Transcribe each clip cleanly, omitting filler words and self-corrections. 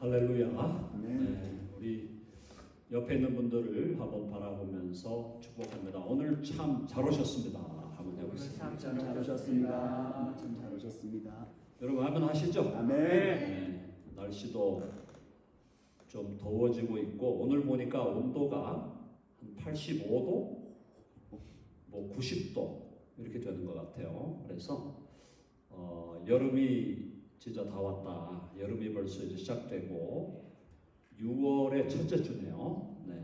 할렐루야. 네, 우리 옆에 있는 분들을 한번 바라보면서 축복합니다. 오늘 참 잘 오셨습니다. 한번 해보겠습니다. 참 잘 오셨습니다. 참 잘 오셨습니다. 여러분 아멘 하시죠? 아멘. 네, 날씨도 좀 더워지고 있고 오늘 보니까 온도가 한 85도, 뭐 90도 이렇게 되는 것 같아요. 그래서 여름이 진짜 다 왔다. 여름이 벌써 이제 시작되고 6월의 첫째 주네요. 네.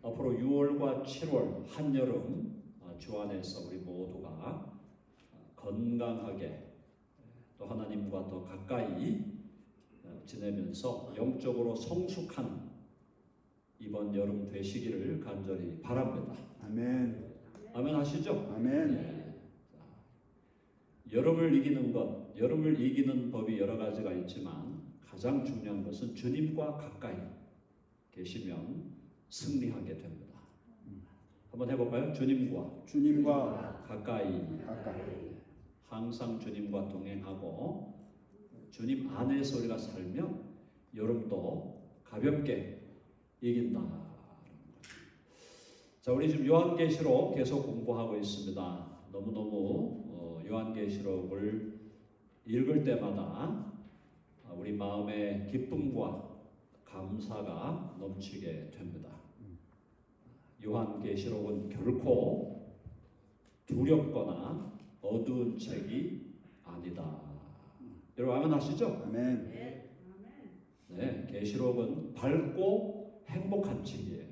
앞으로 6월과 7월 한여름 주 안에서 우리 모두가 건강하게 또 하나님과 더 가까이 지내면서 영적으로 성숙한 이번 여름 되시기를 간절히 바랍니다. 아멘. 아멘 하시죠? 아멘. 네. 여름을 이기는 것, 여름을 이기는 법이 여러 가지가 있지만 가장 중요한 것은 주님과 가까이 계시면 승리하게 됩니다. 한번 해볼까요? 주님과 가까이. 항상 주님과 동행하고 주님 안에서 우리가 살면 여름도 가볍게 이긴다. 자, 우리 지금 요한계시록 계속 공부하고 있습니다. 너무너무 요한계시록을 읽을 때마다 우리 마음의 기쁨과 감사가 넘치게 됩니다. 요한계시록은 결코 두렵거나 어두운 책이 아니다. 여러분 아멘 하시죠? 아멘. 네, 계시록은 밝고 행복한 책이에요.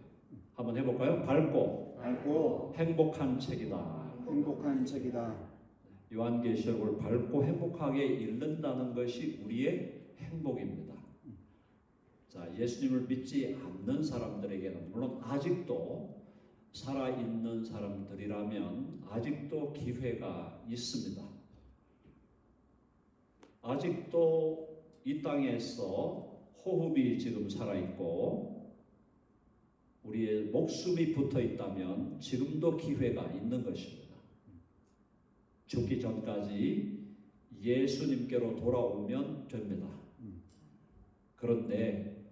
한번 해볼까요? 밝고 행복한 책이다. 행복한 책이다. 요한계시록을 밝고 행복하게 읽는다는 것이 우리의 행복입니다. 자, 예수님을 믿지 않는 사람들에게는 물론 아직도 살아있는 사람들이라면 아직도 기회가 있습니다. 아직도 이 땅에서 호흡이 지금 살아있고 우리의 목숨이 붙어 있다면 지금도 기회가 있는 것입니다. 죽기 전까지 예수님께로 돌아오면 됩니다. 그런데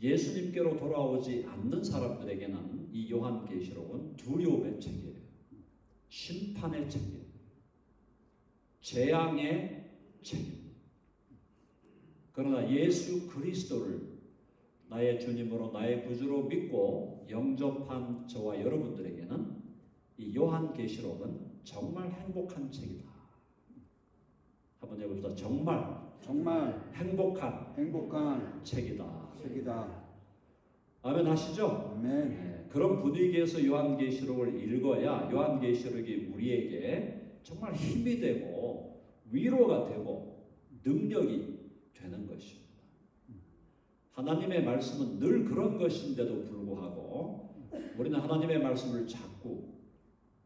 예수님께로 돌아오지 않는 사람들에게는 이 요한계시록은 두려움의 책이에요. 심판의 책이에요. 재앙의 책입니다. 그러나 예수 그리스도를 나의 주님으로 나의 구주로 믿고 영접한 저와 여러분들에게는 이 요한계시록은 정말 행복한 책이다. 한번 해봅시다. 정말 행복한 책이다. 아멘 하시죠? 아멘. 네, 그런 분위기에서 요한계시록을 읽어야 요한계시록이 우리에게 정말 힘이 되고 위로가 되고 능력이 되는 것입니다. 하나님의 말씀은 늘 그런 것인데도 불구하고 우리는 하나님의 말씀을 자꾸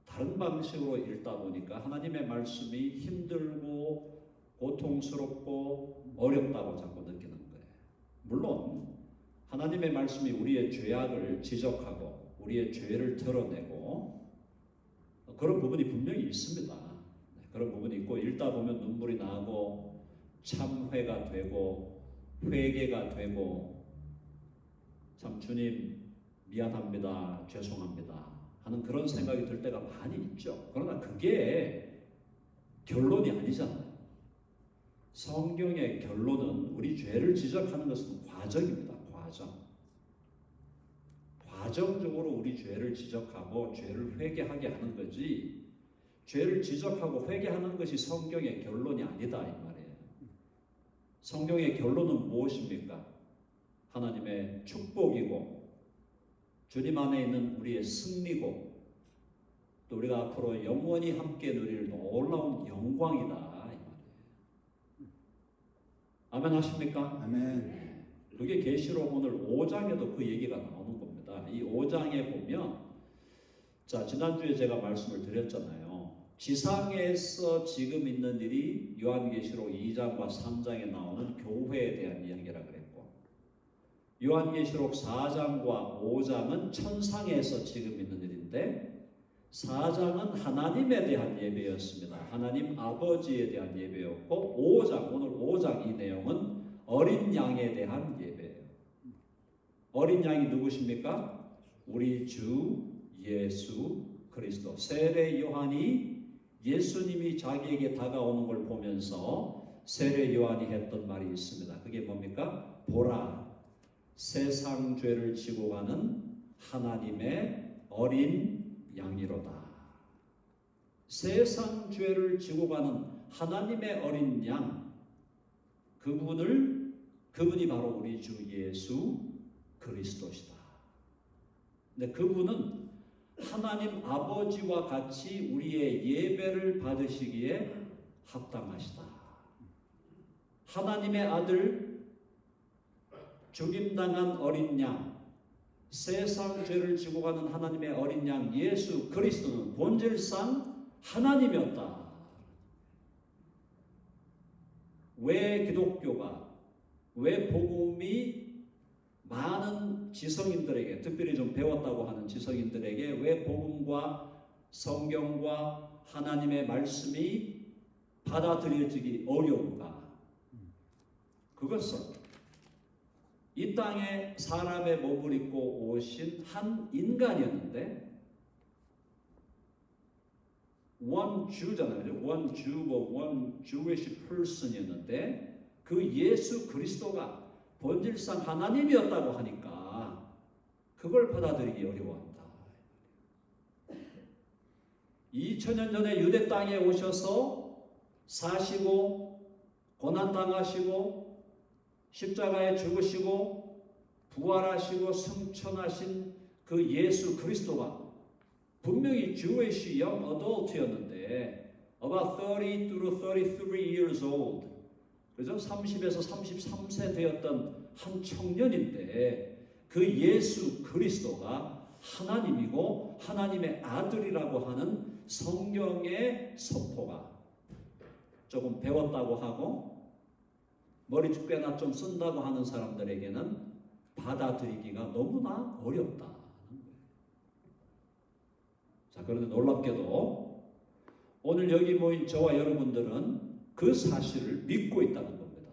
다른 방식으로 읽다 보니까 하나님의 말씀이 힘들고 고통스럽고 어렵다고 자꾸 느끼는 거예요. 물론 하나님의 말씀이 우리의 죄악을 지적하고 우리의 죄를 드러내고 그런 부분이 분명히 있습니다. 그런 부분이 있고 읽다 보면 눈물이 나고 참회가 되고 회개가 되고 참 주님 미안합니다, 죄송합니다 하는 그런 생각이 들 때가 많이 있죠. 그러나 그게 결론이 아니잖아요. 성경의 결론은 우리 죄를 지적하는 것은 과정입니다. 과정적으로 우리 죄를 지적하고 죄를 회개하게 하는 거지 죄를 지적하고 회개하는 것이 성경의 결론이 아니다 이 말이에요. 성경의 결론은 무엇입니까? 하나님의 축복이고 주님 안에 있는 우리의 승리고 또 우리가 앞으로 영원히 함께 누릴 놀라운 영광이다 이 말이에요. 아멘 하십니까? 아멘. 그게 계시록 오늘 5장에도 그 얘기가 나오는 겁니다. 이 5장에 보면 자 지난주에 제가 말씀을 드렸잖아요. 지상에서 지금 있는 일이 요한계시록 2장과 3장에 나오는 교회에 대한 이야기라 그랬고 요한계시록 4장과 5장은 천상에서 지금 있는 일인데 4장은 하나님에 대한 예배였습니다. 하나님 아버지에 대한 예배였고 5장 오늘 5장 이 내용은 어린 양에 대한 예배예요. 어린 양이 누구십니까? 우리 주 예수 그리스도. 세례 요한이 예수님이 자기에게 다가오는 걸 보면서 세례 요한이 했던 말이 있습니다. 그게 뭡니까? 보라, 세상 죄를 지고 가는 하나님의 어린 양이로다. 세상 죄를 지고 가는 하나님의 어린 양, 그분이 바로 우리 주 예수 그리스도시다. 근데 그분은 하나님 아버지와 같이 우리의 예배를 받으시기에 합당하시다. 하나님의 아들, 죽임당한 어린 양, 세상 죄를 지고 가는 하나님의 어린 양 예수 그리스도는 본질상 하나님이었다. 왜 기독교가, 왜 복음이 많은 지성인들에게, 특별히 좀 배웠다고 하는 지성인들에게 왜 복음과 성경과 하나님의 말씀이 받아들여지기 어려운가? 그것은 이 땅에 사람의 몸을 입고 오신 한 인간이었는데, one Jew잖아요. one Jew, one Jewish person이었는데 그 예수 그리스도가 본질상 하나님이었다고 하니까 그걸 받아들이기 어려워한다. 2000년 전에 유대 땅에 오셔서 사시고 고난당하시고 십자가에 죽으시고 부활하시고 승천하신 그 예수 그리스도가 분명히 Jewish young adult였는데 about 30 through 33 years old, 그죠? 30에서 33세 되었던 한 청년인데 그 예수 그리스도가 하나님이고 하나님의 아들이라고 하는 성경의 선포가 조금 배웠다고 하고 머리 꽤나 좀 쓴다고 하는 사람들에게는 받아들이기가 너무나 어렵다. 자, 그런데 놀랍게도 오늘 여기 모인 저와 여러분들은 그 사실을 믿고 있다는 겁니다.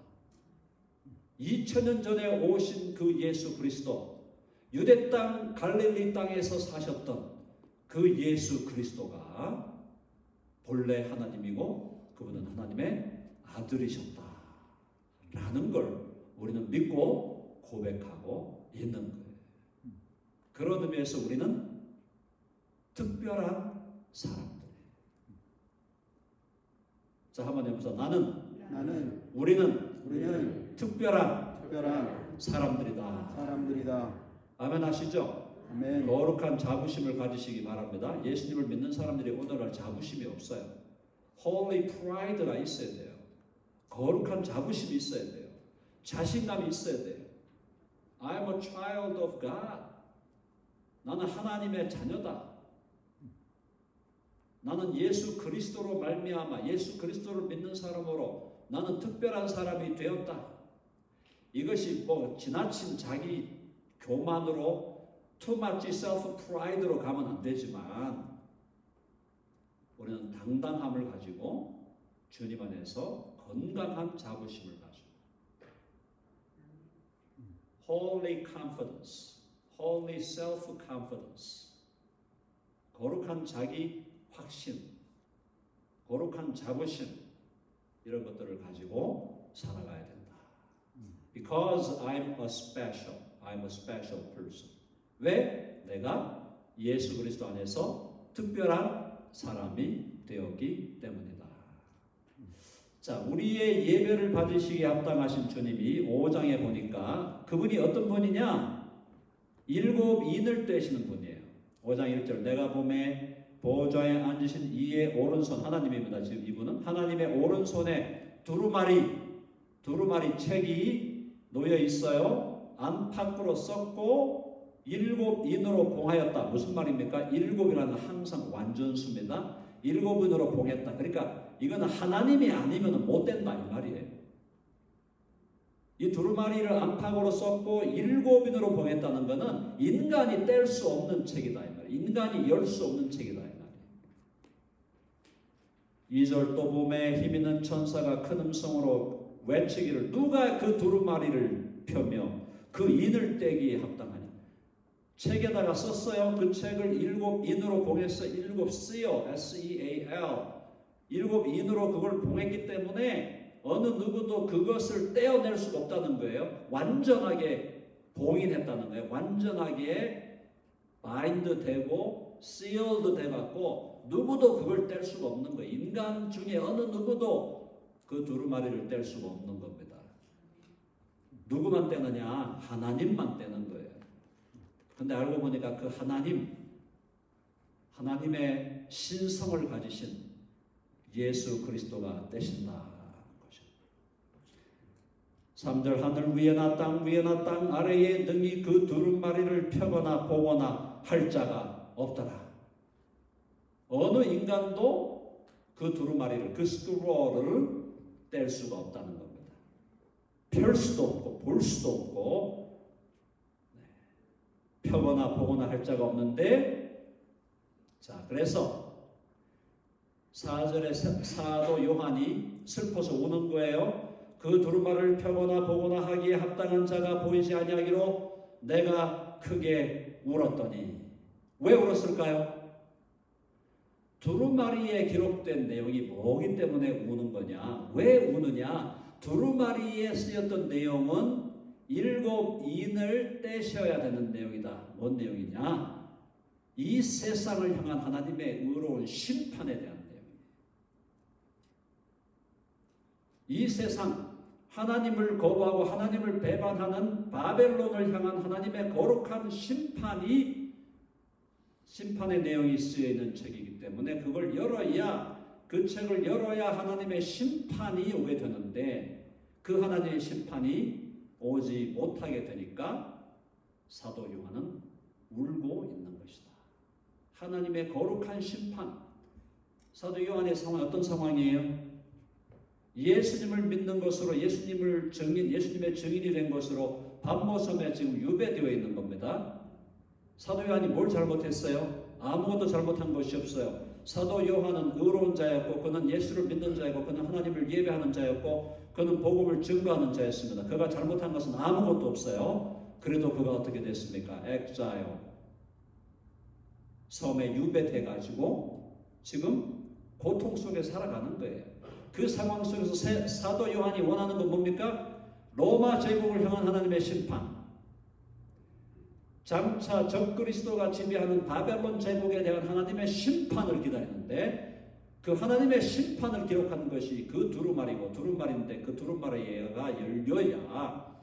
2000년 전에 오신 그 예수 그리스도, 유대 땅 갈릴리 땅에서 사셨던 그 예수 그리스도가 본래 하나님이고 그분은 하나님의 아들이셨다 라는 걸 우리는 믿고 고백하고 있는 거예요. 그런 의미에서 우리는 특별한 사람들. 자, 한번 해보자. 나는 우리는 특별한 사람들이다. 아멘 하시죠? 아멘. 거룩한 자부심을 가지시기 바랍니다. 예수님을 믿는 사람들이 오늘날 자부심이 없어요. Holy pride가 있어야 돼요. 거룩한 자부심이 있어야 돼요. 자신감이 있어야 돼요. I'm a child of God. 나는 하나님의 자녀다. 나는 예수 그리스도로 말미암아 예수 그리스도를 믿는 사람으로 나는 특별한 사람이 되었다. 이것이 뭐 지나친 자기 교만으로 too much self-pride로 가면 안 되지만 우리는 당당함을 가지고 주님 안에서 건강한 자부심을 가지고 holy confidence, holy self-confidence, 거룩한 자기 확신, 거룩한 자부심 이런 것들을 가지고 살아가야 된다. Because I'm a special person. 왜? 내가 예수 그리스도 안에서 특별한 사람이 되었기 때문이다. 자, 우리의 예배를 받으시기에 합당하신 주님이 5장에 보니까 그분이 어떤 분이냐? 7 인을 떼시는 분이에요. 5장 1절 내가 보매 보좌에 앉으신 이의 오른손, 하나님입니다. 지금 이분은 하나님의 오른손에 두루마리 책이 놓여 있어요. 안팎으로 썩고 7 인으로 봉하였다. 무슨 말입니까? 7이라는 항상 완전수입니다. 7인으로 봉했다. 그러니까 이거는 하나님이 아니면 못 된다 이 말이에요. 이 두루마리를 안팎으로 썩고 7인으로 봉했다는 것은 인간이 뗄 수 없는 책이다 이 말이에요. 인간이 열 수 없는 책이다 이 말이에요. 2절 또 봄에 힘있는 천사가 큰 음성으로 외치기를 누가 그 두루마리를 펴며 그 인을 떼기에 합당하냐. 책에다가 썼어요. 그 책을 7인으로 봉해서 7seal, S-E-A-L 7인으로 그걸 봉했기 때문에 어느 누구도 그것을 떼어낼 수가 없다는 거예요. 완전하게 봉인했다는 거예요. 완전하게 바인드 되고 sealed 돼갖고 누구도 그걸 뗄 수가 없는 거예요. 인간 중에 어느 누구도 그 두루마리를 뗄 수가 없는 겁니다. 누구만 떼느냐? 하나님만 떼는 거예요. 근데 알고 보니까 그 하나님의 신성을 가지신 예수 그리스도가 떼신다. 3절 하늘 위에나 땅 위에나 땅 아래에 능히 그 두루마리를 펴거나 보거나 할 자가 없더라. 어느 인간도 그 두루마리를, 그 스크롤을 뗄 수가 없다는 겁니다. 펼 수도 없고 볼 수도 없고 펴거나 보거나 할 자가 없는데, 자 그래서 4절에 사도 요한이 슬퍼서 우는 거예요. 그 두루마리를 펴거나 보거나 하기에 합당한 자가 보이지 아니하기로 내가 크게 울었더니. 왜 울었을까요? 두루마리에 기록된 내용이 뭐기 때문에 우는 거냐? 왜 우느냐? 두루마리에 쓰였던 내용은 7인을 떼셔야 되는 내용이다. 뭔 내용이냐? 이 세상을 향한 하나님의 의로운 심판에 대한 내용이에요. 이 세상, 하나님을 거부하고 하나님을 배반하는 바벨론을 향한 하나님의 거룩한 심판의 내용이 쓰여있는 책이기 때문에 그걸 열어야, 그 책을 열어야 하나님의 심판이 오게 되는데 그 하나님의 심판이 오지 못하게 되니까 사도 요한은 울고 있는 것이다. 하나님의 거룩한 심판. 사도 요한의 상황이 어떤 상황이에요? 예수님을 믿는 것으로 예수님의 증인이 된 것으로 반모섬에 지금 유배되어 있는 겁니다. 사도 요한이 뭘 잘못했어요? 아무것도 잘못한 것이 없어요. 사도 요한은 의로운 자였고 그는 예수를 믿는 자였고 그는 하나님을 예배하는 자였고 그는 복음을 증거하는 자였습니다. 그가 잘못한 것은 아무것도 없어요. 그래도 그가 어떻게 됐습니까? 엑자일, 섬에 유배돼 가지고 지금 고통 속에 살아가는 거예요. 그 상황 속에서 사도 요한이 원하는 건 뭡니까? 로마 제국을 향한 하나님의 심판, 장차 적그리스도가 지배하는 바벨론 제국에 대한 하나님의 심판을 기다리는데 그 하나님의 심판을 기록하는 것이 그 두루마리고, 두루마리인데 그 두루마리가 열려야,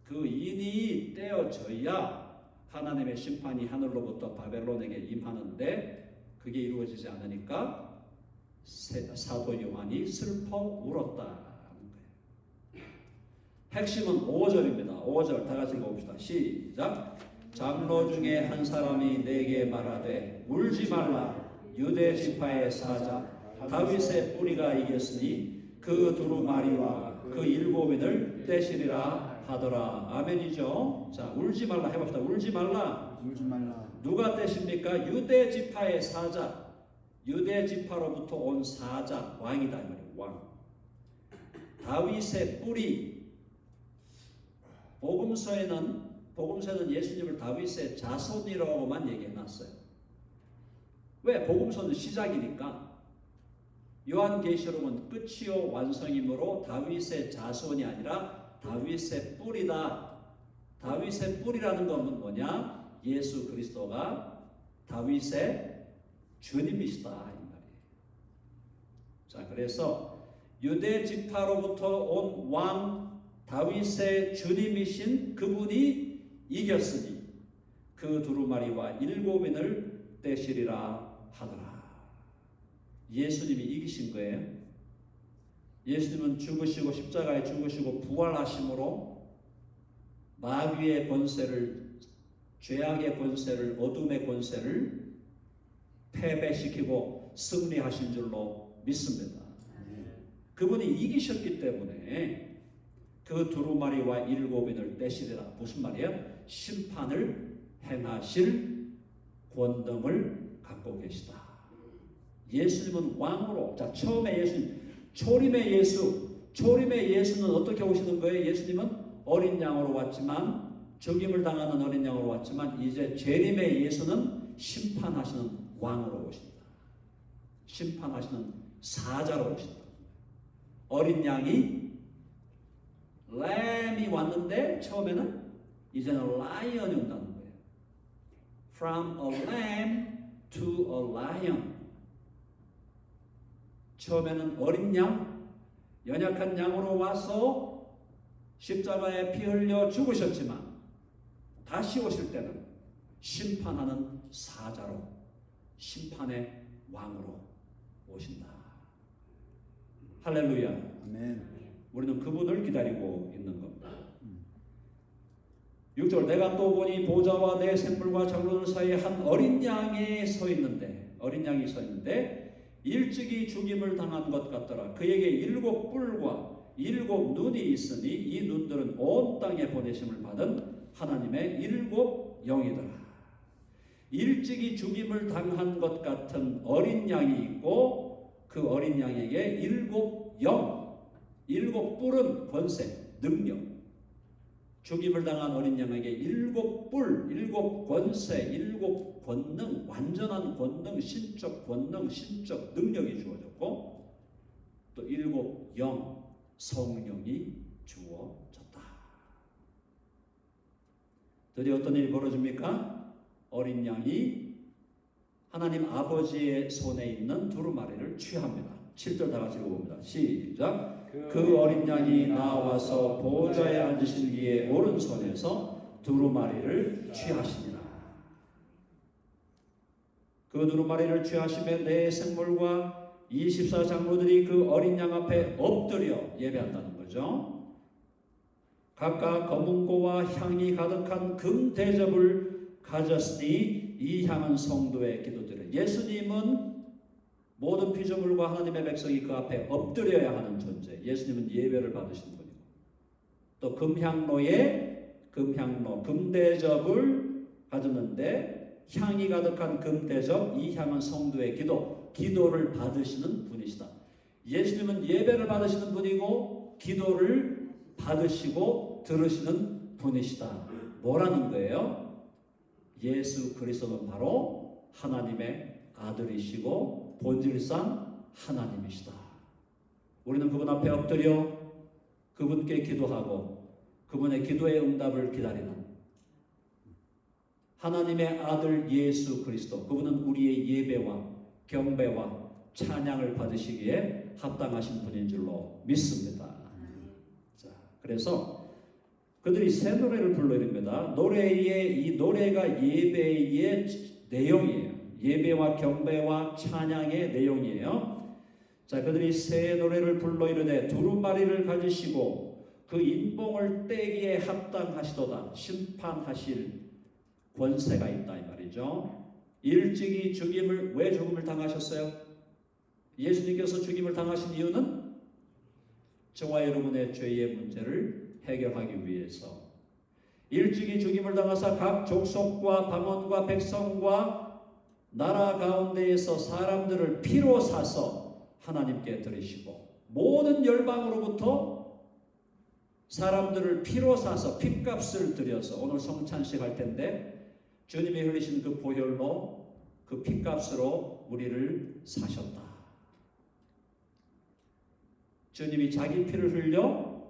그 인이 떼어져야 하나님의 심판이 하늘로부터 바벨론에게 임하는데 그게 이루어지지 않으니까 사도 요한이 슬퍼 울었다는 거예요. 핵심은 5절입니다. 5절 다 같이 읽어봅시다. 시작. 장로 중에 한 사람이 내게 말하되 울지 말라. 유대 지파의 사자 다윗의 뿌리가 이겼으니 그 두루마리와 그 7인을 떼시리라 하더라. 아멘이죠. 자, 울지 말라 해봅시다. 울지 말라. 울지 말라. 누가 떼십니까? 유대 지파의 사자. 유대 지파로부터 온 사자, 왕이다 이 말이에요. 왕. 다윗의 뿌리. 복음서에는 예수님을 다윗의 자손이라고만 얘기해놨어요. 왜? 복음서는 시작이니까. 요한계시록은 끝이요 완성이므로 다윗의 자손이 아니라 다윗의 뿌리다. 다윗의 뿌리라는 건 뭐냐? 예수 그리스도가 다윗의 주님이시다 이 말이에요. 자, 그래서 유대 지파로부터 온 왕 다윗의 주님이신 그분이 이겼으니 그 두루마리와 7인을 떼시리라 하더라. 예수님이 이기신 거예요. 예수님은 죽으시고 십자가에 죽으시고 부활하심으로 마귀의 권세를, 죄악의 권세를, 어둠의 권세를 패배시키고 승리하신 줄로 믿습니다. 그분이 이기셨기 때문에 그 두루마리와 7인을 떼시리라. 무슨 말이에요? 심판을 행하실 권능을 갖고 계시다. 예수님은 왕으로, 자 처음에 예수님, 초림의 예수, 초림의 예수는 어떻게 오시는 거예요? 예수님은 어린 양으로 왔지만 죽임을 당하는 어린 양으로 왔지만 이제 재림의 예수는 심판하시는 왕으로 오신다. 심판하시는 사자로 오신다. 어린 양이 램이 왔는데 처음에는 이제는 라이언이 온다는 거예요. From a lamb to a lion. 처음에는 어린 양, 연약한 양으로 와서 십자가에 피 흘려 죽으셨지만 다시 오실 때는 심판하는 사자로 심판의 왕으로 오신다. 할렐루야. 아멘. 우리는 그분을 기다리고 있는 겁니다. 6절 내가 또 보니 보좌와 내 샘물과 장로들 사이에 한 어린 양이 서 있는데 일찍이 죽임을 당한 것 같더라. 그에게 7 뿔과 7 눈이 있으니 이 눈들은 온 땅에 보내심을 받은 하나님의 7 영이더라. 일찍이 죽임을 당한 것 같은 어린 양이 있고 그 어린 양에게 7 영, 7 뿔은 권세, 능력. 죽임을 당한 어린 양에게 7 뿔, 7 권세, 7 권능, 완전한 권능, 신적 권능, 신적 능력이 주어졌고 또 7 영, 성령이 주어졌다. 드디어 어떤 일이 벌어집니까? 어린 양이 하나님 아버지의 손에 있는 두루마리를 취합니다. 7절 다 같이 읽어봅니다. 시작. 그 어린 양이 나와서 보좌에 앉으신 이의 오른손에서 두루마리를 취하시니라. 그 두루마리를 취하시며 내 생물과 24장로들이 그 어린 양 앞에 엎드려 예배한다는 거죠. 각각 검은고와 향이 가득한 금 대접을 가졌으니 이 향은 성도의 기도들을. 예수님은 모든 피조물과 하나님의 백성이 그 앞에 엎드려야 하는 존재. 예수님은 예배를 받으시는 분이고 또 금대접을 가졌는데 향이 가득한 금대접, 이 향은 성도의 기도를 받으시는 분이시다. 예수님은 예배를 받으시는 분이고 기도를 받으시고 들으시는 분이시다. 뭐라는 거예요? 예수 그리스도는 바로 하나님의 아들이시고 본질상 하나님이시다. 우리는 그분 앞에 엎드려 그분께 기도하고 그분의 기도의 응답을 기다리는 하나님의 아들 예수 그리스도, 그분은 우리의 예배와 경배와 찬양을 받으시기에 합당하신 분인 줄로 믿습니다. 자, 그래서 그들이 새 노래를 불러입니다. 이 노래가 예배의 내용이에요. 예배와 경배와 찬양의 내용이에요. 자, 그들이 새 노래를 불러 이르되 두루마리를 가지시고 그 인봉을 떼기에 합당하시도다. 심판하실 권세가 있다 이 말이죠. 일찍이 왜 죽음을 당하셨어요? 예수님께서 죽임을 당하신 이유는 저와 여러분의 죄의 문제를 해결하기 위해서. 일찍이 죽임을 당하사 각 족속과 방언과 백성과 나라 가운데에서 사람들을 피로 사서 하나님께 드리시고 모든 열방으로부터 사람들을 피로 사서 핏값을 들여서 오늘 성찬식 할 텐데 주님이 흘리신 그 보혈로 그 핏값으로 우리를 사셨다. 주님이 자기 피를 흘려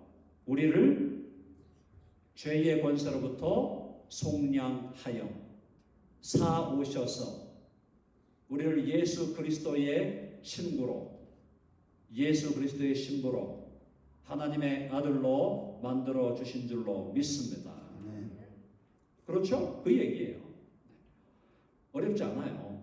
우리를 죄의 권세로부터 속량하여 사오셔서 우리를 예수 그리스도의 친구로, 예수 그리스도의 신부로 하나님의 아들로 만들어 주신 줄로 믿습니다. 그렇죠? 그 얘기예요. 어렵지 않아요.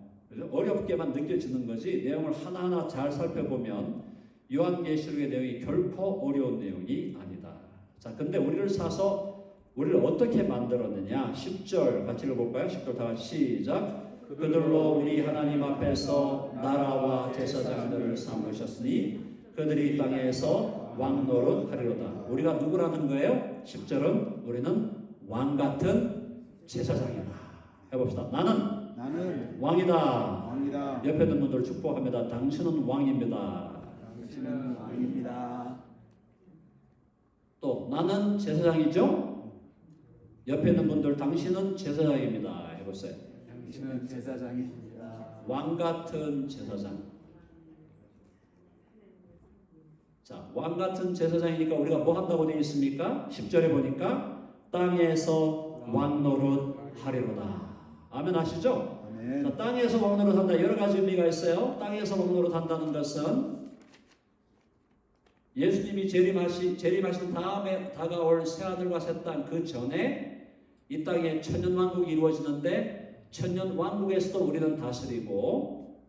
어렵게만 느껴지는 거지 내용을 하나하나 잘 살펴보면 요한계시록의 내용이 결코 어려운 내용이 아니다. 자, 근데 우리를 사서 우리를 어떻게 만들었느냐? 10절 같이 읽어볼까요? 10절 다 같이 시작. 그들로 우리 하나님 앞에서 나라와 제사장들을 삼으셨으니 그들이 땅에서 왕노릇 하리로다. 우리가 누구라는 거예요? 10절은 우리는 왕 같은 제사장이다. 해봅시다. 나는 왕이다. 옆에 있는 분들 축복합니다. 당신은 왕입니다. 당신은 왕입니다. 나는 제사장이죠? 옆에 있는 분들 당신은 제사장입니다. 해보세요. 당신은 제사장입니다. 왕 같은 제사장. 자, 왕 같은 제사장이니까 우리가 뭐 한다고 되어 있습니까? 10절에 보니까 땅에서 왕 노릇 하리로다. 아멘 하시죠? 아멘. 자, 땅에서 왕 노릇 한다. 여러 가지 의미가 있어요. 땅에서 왕 노릇 한다는 것은 예수님이 재림하신 다음에 다가올 새하늘과 새 땅 그 전에 이 땅에 천년왕국이 이루어지는데 천년왕국에서도 우리는 다스리고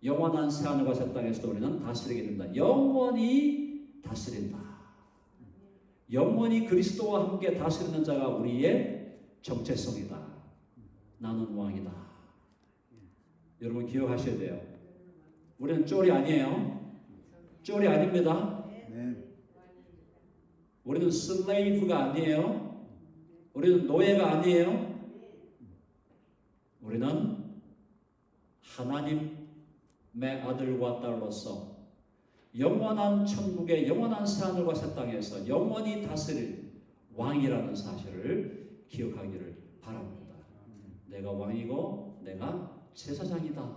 영원한 새하늘과 새 땅에서도 우리는 다스리게 된다. 영원히 다스린다. 영원히 그리스도와 함께 다스리는 자가 우리의 정체성이다. 나는 왕이다. 여러분 기억하셔야 돼요. 우리는 쫄이 아니에요. 쫄이 아닙니다. 아멘. 우리는 슬레이브가 아니에요. 우리는 노예가 아니에요. 우리는 하나님의 아들과 딸로서 영원한 천국의 영원한 새하늘과 새 땅에서 영원히 다스릴 왕이라는 사실을 기억하기를 바랍니다. 내가 왕이고 내가 제사장이다.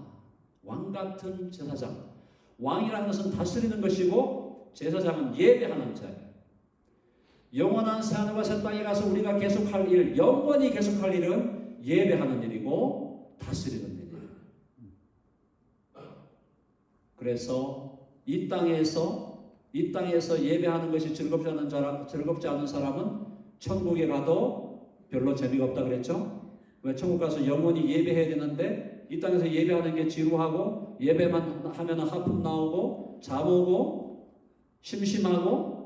왕 같은 제사장. 왕이라는 것은 다스리는 것이고 제사장은 예배하는 자예요. 영원한 새하늘과 새 땅에 가서 우리가 계속할 일, 영원히 계속할 일은 예배하는 일이고 다스리는 일이에요. 그래서 이 땅에서 예배하는 것이 즐겁지 않은 사람은 천국에 가도 별로 재미가 없다 그랬죠? 왜 천국 가서 영원히 예배해야 되는데 이 땅에서 예배하는 게 지루하고 예배만 하면 하품 나오고 잠 오고 심심하고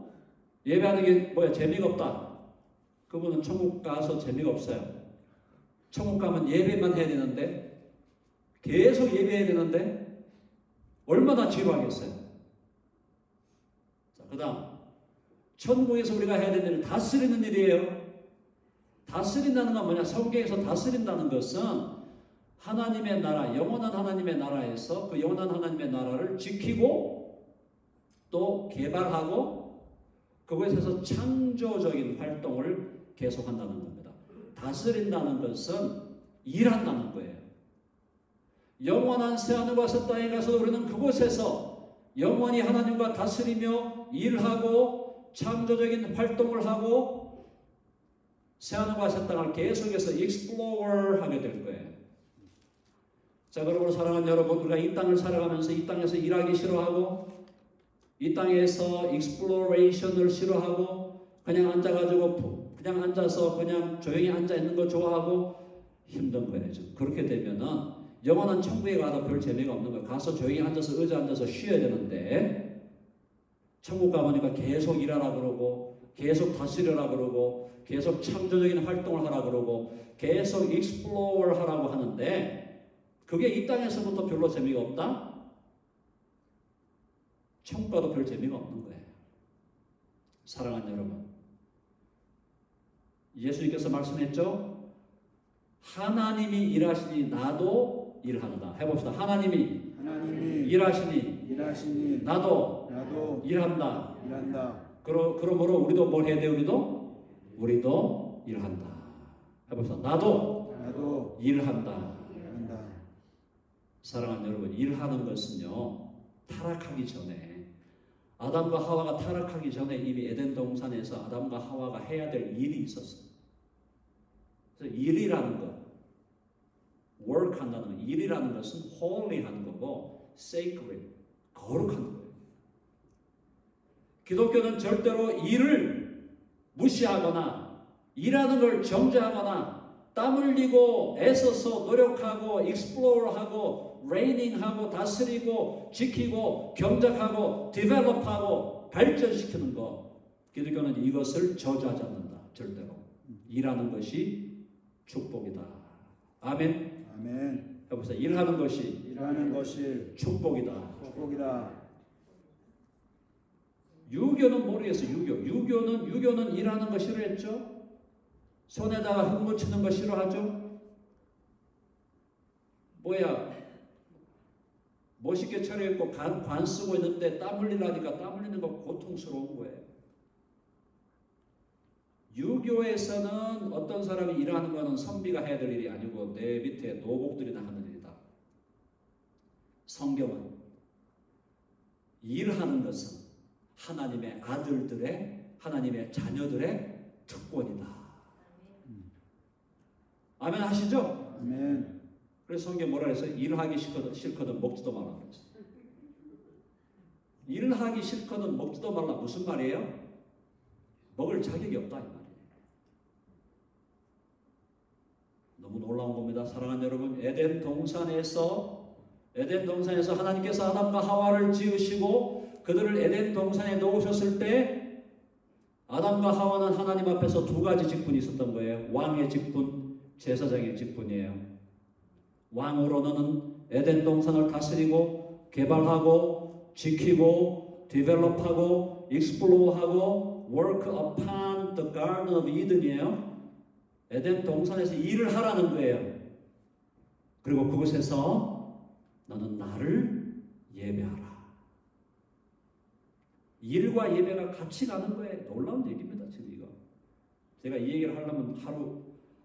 예배하는 게 재미가 없다. 그분은 천국 가서 재미가 없어요. 천국 가면 예배만 해야 되는데 계속 예배해야 되는데 얼마나 지루하겠어요. 자, 그 다음 천국에서 우리가 해야 되는 일은 다스리는 일이에요. 다스린다는 건 뭐냐? 성경에서 다스린다는 것은 하나님의 나라, 영원한 하나님의 나라에서 그 영원한 하나님의 나라를 지키고 또 개발하고 그것에서 창조적인 활동을 계속한다는 겁니다. 다스린다는 것은 일한다는 거예요. 영원한 새하늘과 새 땅에 가서 우리는 그곳에서 영원히 하나님과 다스리며 일하고 창조적인 활동을 하고 새하늘과 새 땅을 계속해서 explore 하게 될 거예요. 자, 그러므로 사랑하는 여러분, 우리가 이 땅을 살아가면서 이 땅에서 일하기 싫어하고 이 땅에서 exploration을 싫어하고 그냥 앉아서 그냥 조용히 앉아 있는 거 좋아하고 힘든 거예요. 그렇게 되면은 영원한 천국에 가도 별 재미가 없는 거예요. 가서 조용히 앉아서 의자 앉아서 쉬어야 되는데 천국 가보니까 계속 일하라 그러고 계속 다스리라 그러고 계속 창조적인 활동을 하라 그러고 계속 explore 하라고 하는데 그게 이 땅에서부터 별로 재미가 없다? 천국 가도 별 재미가 없는 거예요. 사랑하는 여러분, 예수님께서 말씀했죠? 하나님이 일하시니 나도 일한다. 해봅시다. 하나님이 일하시니 나도 일한다. 그러므로 우리도 뭘 해야 돼요? 우리도 일한다. 해봅시다. 나도 일한다. 사랑하는 여러분, 일하는 것은요, 타락하기 전에 아담과 하와가 타락하기 전에 이미 에덴 동산에서 아담과 하와가 해야 될 일이 있었어요. 그래서 일이라는 것, work 한다는 것, 일이라는 것은 holy 하는 거고 sacred, 거룩한 거예요. 기독교는 절대로 일을 무시하거나 일하는 걸 정죄하거나 땀 흘리고 애써서 노력하고 explore하고 reigning,하고 다스리고 지키고 경작하고 develop하고 발전시키는 것, 기독교는 이것을 저주하지 않는다. 절대로. 일하는 것이 축복이다. 아멘. 해보세요. 일하는 것이 축복이다. 유교는 모르겠어요. 유교는 일하는 거 싫어했죠. 손에다가 흙 묻히는 거 싫어하죠. 멋있게 차려입고 관 쓰고 있는데 땀 흘리려니까 땀 흘리는 거 고통스러운 거예요. 유교에서는 어떤 사람이 일하는 것은 선비가 해야 될 일이 아니고 내 밑에 노복들이 다 하는 일이다. 성경은 일하는 것은 하나님의 아들들의, 하나님의 자녀들의 특권이다. 아멘 하시죠? 아멘. 그래서 성경 뭐라 그랬어요? 일하기 싫거든 먹지도 말라 그랬어요. 일하기 싫거든 먹지도 말라. 무슨 말이에요? 먹을 자격이 없다 이 말이에요. 너무 놀라운 겁니다. 사랑하는 여러분, 에덴 동산에서 하나님께서 아담과 하와를 지으시고 그들을 에덴 동산에 놓으셨을 때 아담과 하와는 하나님 앞에서 두 가지 직분이 있었던 거예요. 왕의 직분, 제사장의 직분이에요. 왕으로는 에덴 동산을 다스리고 개발하고 지키고 디벨롭하고 익스플로어하고 work upon the garden of Eden이에요. 에덴 동산에서 일을 하라는 거예요. 그리고 그곳에서 너는 나를 예배하라. 일과 예배가 같이 가는 거예요. 놀라운 얘기입니다. 지금 이거. 제가 이 얘기를 하려면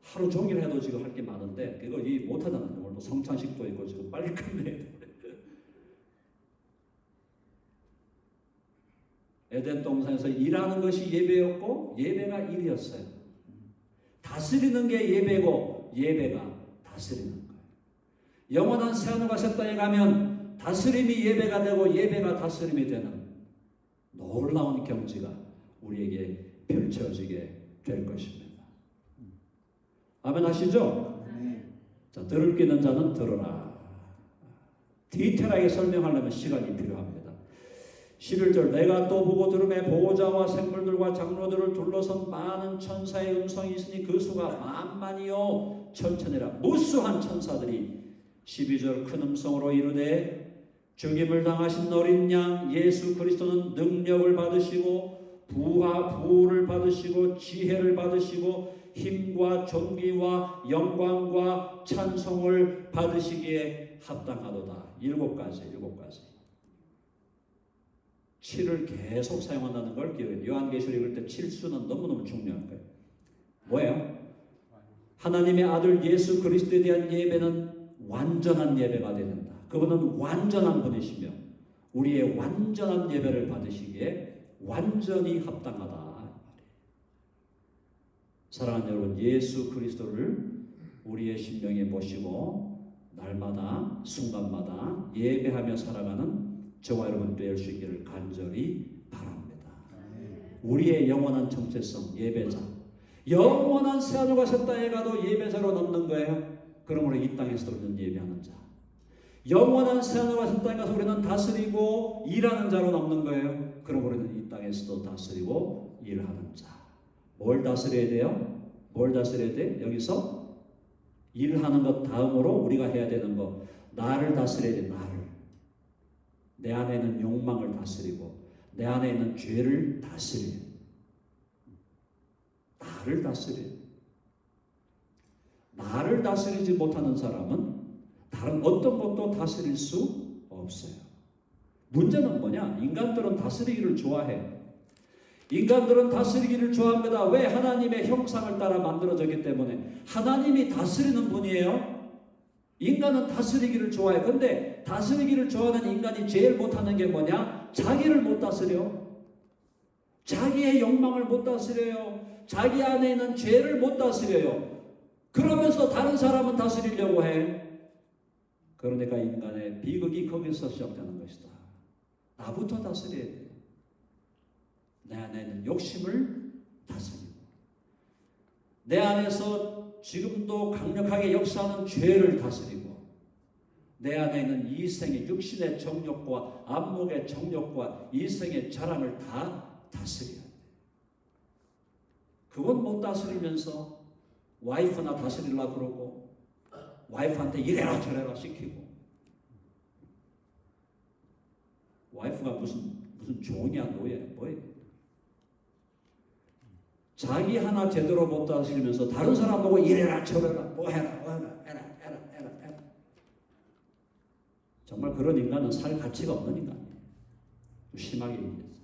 하루 종일 해도 지금 할 게 많은데 그거 이 못하잖아요. 오늘도 성찬식도 있고 지금 빨리 끝내야 돼. 에덴 동산에서 일하는 것이 예배였고 예배가 일이었어요. 다스리는 게 예배고 예배가 다스리는 거예요. 영원한 새하늘과 새 땅에 가면 다스림이 예배가 되고 예배가 다스림이 되는 놀라운 경지가 우리에게 펼쳐지게 될 것입니다. 아멘 하시죠? 자, 들을 게 있는 자는 들어라. 디테일하게 설명하려면 시간이 필요합니다. 11절 내가 또 보고 들음에 보호자와 생물들과 장로들을 둘러선 많은 천사의 음성이 있으니 그 수가 만만이요 천천이라. 무수한 천사들이 12절 큰 음성으로 이르되 죽임을 당하신 어린 양 예수 그리스도는 능력을 받으시고 부를 받으시고 지혜를 받으시고 힘과 존귀와 영광과 찬송을 받으시기에 합당하도다. 7가지 7을 계속 사용한다는 걸 기억해요. 요한계시록 읽을 때 7수는 너무너무 중요한 거예요. 뭐예요? 하나님의 아들 예수 그리스도에 대한 예배는 완전한 예배가 되는다. 그분은 완전한 분이시며 우리의 완전한 예배를 받으시기에 완전히 합당하다. 사랑하는 여러분, 예수 그리스도를 우리의 심령에 모시고 날마다 순간마다 예배하며 살아가는 저와 여러분 될 수 있기를 간절히 바랍니다. 우리의 영원한 정체성 예배자, 영원한 새하늘과 새 땅에 가도 예배자로 남는 거예요. 그러므로 이 땅에서도 우리는 예배하는 자, 영원한 새하늘과 새 땅에 가서 우리는 다스리고 일하는 자로 남는 거예요. 그러므로 우리는 이 땅에서도 다스리고 일하는 자. 뭘 다스려야 돼요? 뭘 다스려야 돼? 여기서 일하는 것 다음으로 우리가 해야 되는 거, 나를 다스려야 돼. 나를. 내 안에 있는 욕망을 다스리고 내 안에 있는 죄를 다스려요. 나를 다스려요. 나를 다스리지 못하는 사람은 다른 어떤 것도 다스릴 수 없어요. 문제는 뭐냐? 인간들은 다스리기를 좋아해요. 인간들은 다스리기를 좋아합니다. 왜? 하나님의 형상을 따라 만들어졌기 때문에. 하나님이 다스리는 분이에요. 인간은 다스리기를 좋아해요. 근데 다스리기를 좋아하는 인간이 제일 못하는 게 뭐냐? 자기를 못 다스려. 자기의 욕망을 못 다스려요. 자기 안에 있는 죄를 못 다스려요. 그러면서 다른 사람은 다스리려고 해. 그러니까 인간의 비극이 거기서 시작되는 것이다. 나부터 다스려야 돼. 내 안에 있는 욕심을 다스리고 내 안에서 지금도 강력하게 역사하는 죄를 다스리고 내 안에 있는 이생의 육신의 정욕과 안목의 정욕과 이생의 자랑을 다 다스려야 돼. 그건 못 다스리면서 와이프나 다스리려고 그러고 와이프한테 이래라 저래라 시키고 와이프가 무슨 종이야 노예 뭐예요? 자기 하나 제대로 못 다스리면서 다른 사람 보고 이래라 저래라 뭐 해라 해라 정말 그런 인간은 살 가치가 없는 인간이에요. 심하게 얘기해서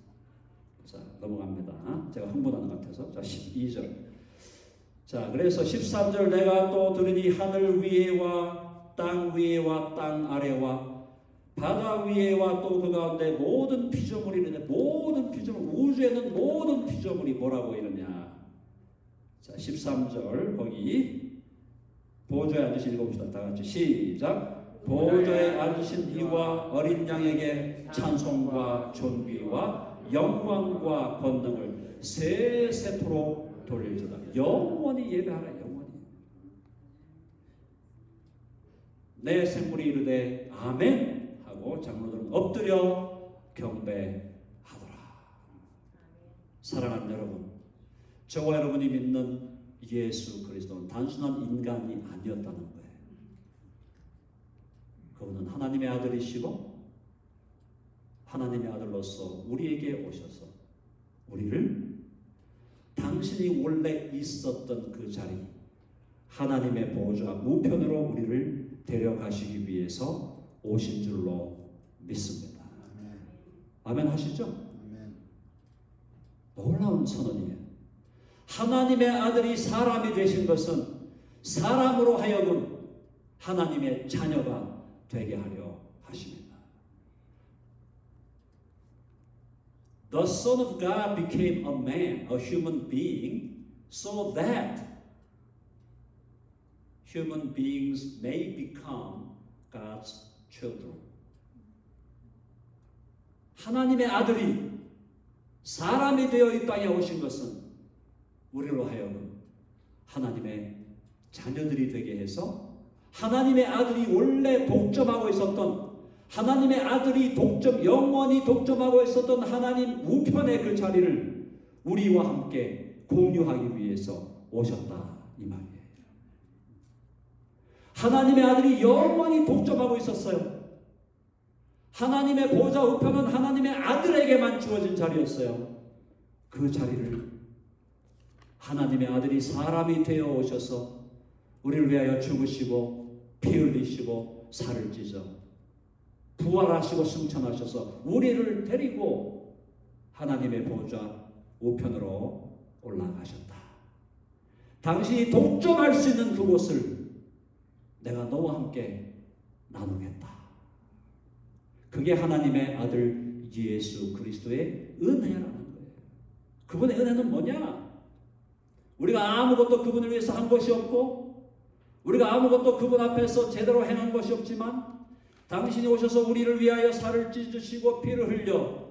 자, 넘어갑니다. 제가 흥분하는 것 같아서. 자, 12절. 자, 그래서 13절 내가 또 들으니 하늘 위에와 땅 위에와 땅 아래와 바다 위에와 또 그 가운데 모든 피조물이 이르네. 모든 피조물, 우주에는 모든 피조물이 뭐라고 이러냐. 자, 13절 거기 보좌에 앉으신 읽어봅시다. 다 같이 시작. 보좌에 앉으신 이와 어린 양에게 찬송과 존귀와 영광과 권능을 세세토록 돌릴지어다. 영원히 예배하라. 영원히. 내 생물이 이르되 아멘 하고 장로들은 엎드려 경배하더라. 사랑하는 여러분, 저와 여러분이 믿는 예수 그리스도는 단순한 인간이 아니었다는 거예요. 그분은 하나님의 아들이시고 하나님의 아들로서 우리에게 오셔서 우리를 당신이 원래 있었던 그 자리, 하나님의 보좌 우편으로 우리를 데려가시기 위해서 오신 줄로 믿습니다. 아멘 하시죠? 놀라운 선언이에요. 하나님의 아들이 사람이 되신 것은 사람으로 하여금 하나님의 자녀가 되게 하려 하십니다. The Son of God became a man, a human being, so that human beings may become God's children. 하나님의 아들이 사람이 되어 이 땅에 오신 것은 우리로 하여금 하나님의 자녀들이 되게 해서 하나님의 아들이 원래 독점하고 있었던, 하나님의 아들이 영원히 독점하고 있었던 하나님 우편의 그 자리를 우리와 함께 공유하기 위해서 오셨다 이 말이에요. 하나님의 아들이 영원히 독점하고 있었어요. 하나님의 보좌 우편은 하나님의 아들에게만 주어진 자리였어요. 그 자리를 하나님의 아들이 사람이 되어 오셔서 우리를 위하여 죽으시고 피 흘리시고 살을 찢어 부활하시고 승천하셔서 우리를 데리고 하나님의 보좌 우편으로 올라가셨다. 당신이 독점할 수 있는 그곳을 내가 너와 함께 나누겠다. 그게 하나님의 아들 예수 그리스도의 은혜라는 거예요. 그분의 은혜는 뭐냐? 우리가 아무것도 그분을 위해서 한 것이 없고 우리가 아무것도 그분 앞에서 제대로 행한 것이 없지만 당신이 오셔서 우리를 위하여 살을 찢으시고 피를 흘려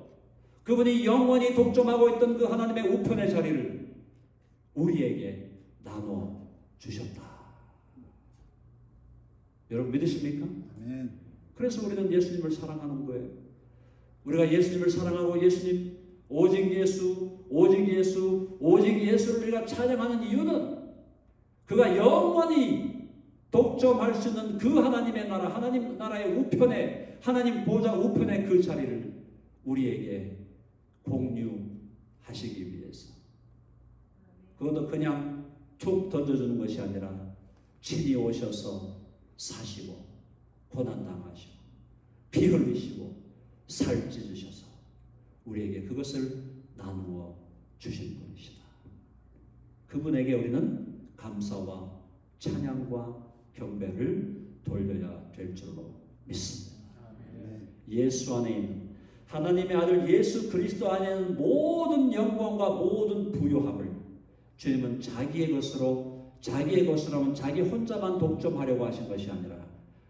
그분이 영원히 독점하고 있던 그 하나님의 우편의 자리를 우리에게 나눠 주셨다. 여러분 믿으십니까? 아멘. 그래서 우리는 예수님을 사랑하는 거예요. 우리가 예수님을 사랑하고 예수님 오직 예수, 오직 예수, 오직 예수를 우리가 찬양하는 이유는 그가 영원히 독점할 수 있는 그 하나님의 나라, 하나님 나라의 우편에, 하나님 보좌 우편의 그 자리를 우리에게 공유하시기 위해서. 그것도 그냥 툭 던져주는 것이 아니라 친히 오셔서 사시고 고난당하시고 피 흘리시고 살 찢으셔서 우리에게 그것을 나누어 주신 분이시다. 그분에게 우리는 감사와 찬양과 경배를 돌려야 될 줄로 믿습니다. 예수 안에 있는 하나님의 아들 예수 그리스도 안에 있는 모든 영광과 모든 부요함을 주님은 자기의 것으로 하면 자기 혼자만 독점하려고 하신 것이 아니라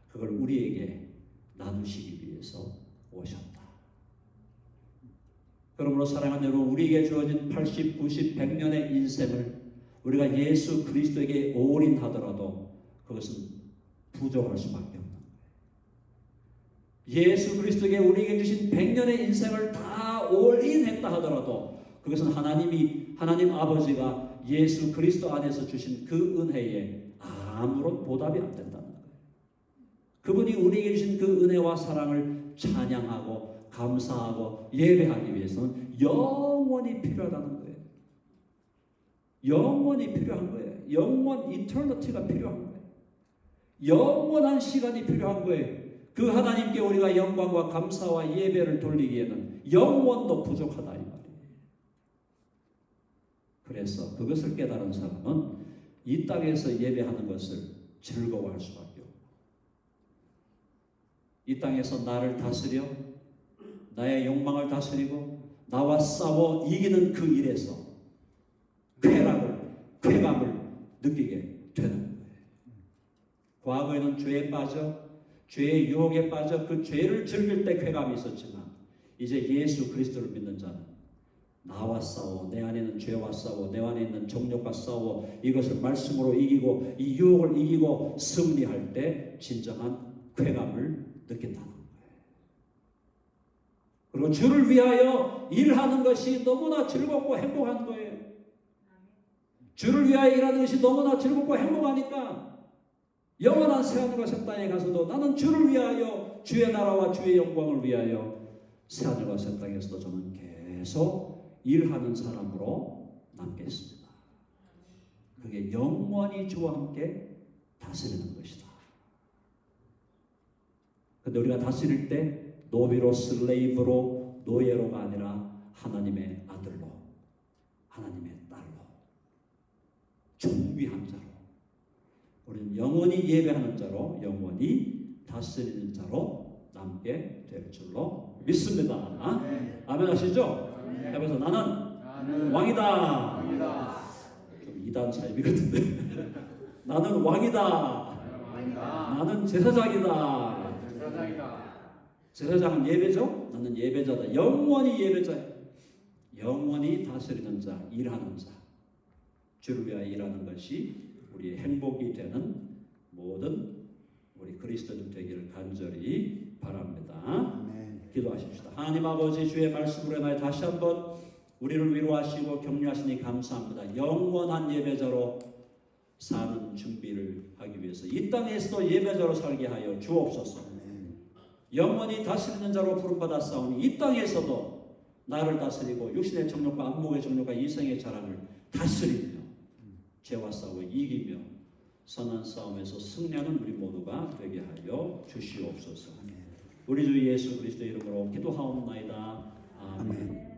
그걸 우리에게 나누시기 위해서 오셨다. 그러므로 사랑하는 여러분, 우리에게 주어진 80, 90, 100년의 인생을 우리가 예수 그리스도에게 올인하더라도 그것은 부족할 수밖에 없는 거예요. 예수 그리스도에게 우리에게 주신 100년의 인생을 다 올인했다 하더라도 그것은 하나님 아버지가 예수 그리스도 안에서 주신 그 은혜에 아무런 보답이 안 된다는 거예요. 그분이 우리에게 주신 그 은혜와 사랑을 찬양하고 감사하고 예배하기 위해서는 영원히 필요하다는 거예요. 영원히 필요한 거예요. 이터니티가 필요한 거예요. 영원한 시간이 필요한 거예요. 그 하나님께 우리가 영광과 감사와 예배를 돌리기에는 영원도 부족하다 이 말이에요. 그래서 그것을 깨달은 사람은 이 땅에서 예배하는 것을 즐거워할 수밖에 없고, 이 땅에서 나를 다스려 나의 욕망을 다스리고 나와 싸워 이기는 그 일에서 쾌감을 느끼게 되는 거예요. 과거에는 죄에 빠져 죄의 유혹에 빠져 그 죄를 즐길 때 쾌감이 있었지만, 이제 예수 그리스도를 믿는 자는 나와 싸워, 내 안에 있는 죄와 싸워, 내 안에 있는 정욕과 싸워 이것을 말씀으로 이기고 이 유혹을 이기고 승리할 때 진정한 쾌감을 느낀다는 거예요. 그리고 주를 위하여 일하는 것이 너무나 즐겁고 행복한 거예요. 주를 위하여 일하는 것이 너무나 즐겁고 행복하니까 영원한 새하늘과 새 땅에 가서도 나는 주를 위하여, 주의 나라와 주의 영광을 위하여 새하늘과 새 땅에서도 저는 계속 일하는 사람으로 남겠습니다. 그게 영원히 주와 함께 다스리는 것이다. 근데 우리가 다스릴 때 노비로, 슬레이브로, 노예로가 아니라 하나님의 아들로, 하나님의 딸로, 존귀한 자로, 우리는 영원히 예배하는 자로, 영원히 다스리는 자로 남게 될 줄로 믿습니다. 아멘 하시죠? 그래서 나는 왕이다. 좀 이단 사입이거든요. 나는 왕이다. 나는 제사장이다. 제사장은 예배죠? 나는 예배자다. 영원히 예배자야. 영원히 다스리는 자, 일하는 자. 주를 위하여 일하는 것이 우리의 행복이 되는 모든 우리 그리스도인 되기를 간절히 바랍니다. 기도하십시다. 하나님 아버지, 주의 말씀으로 인하여 다시 한번 우리를 위로하시고 격려하시니 감사합니다. 영원한 예배자로 사는 준비를 하기 위해서 이 땅에서도 예배자로 살게 하여 주옵소서. 영원히 다스리는 자로 부름받았사오니 이 땅에서도 나를 다스리고 육신의 정욕과 안목의 정욕과 이생의 자랑을 다스리며 죄와 싸워 이기며 선한 싸움에서 승리하는 우리 모두가 되게 하여 주시옵소서. 우리 주 예수 그리스도의 이름으로 기도하옵나이다. 아멘.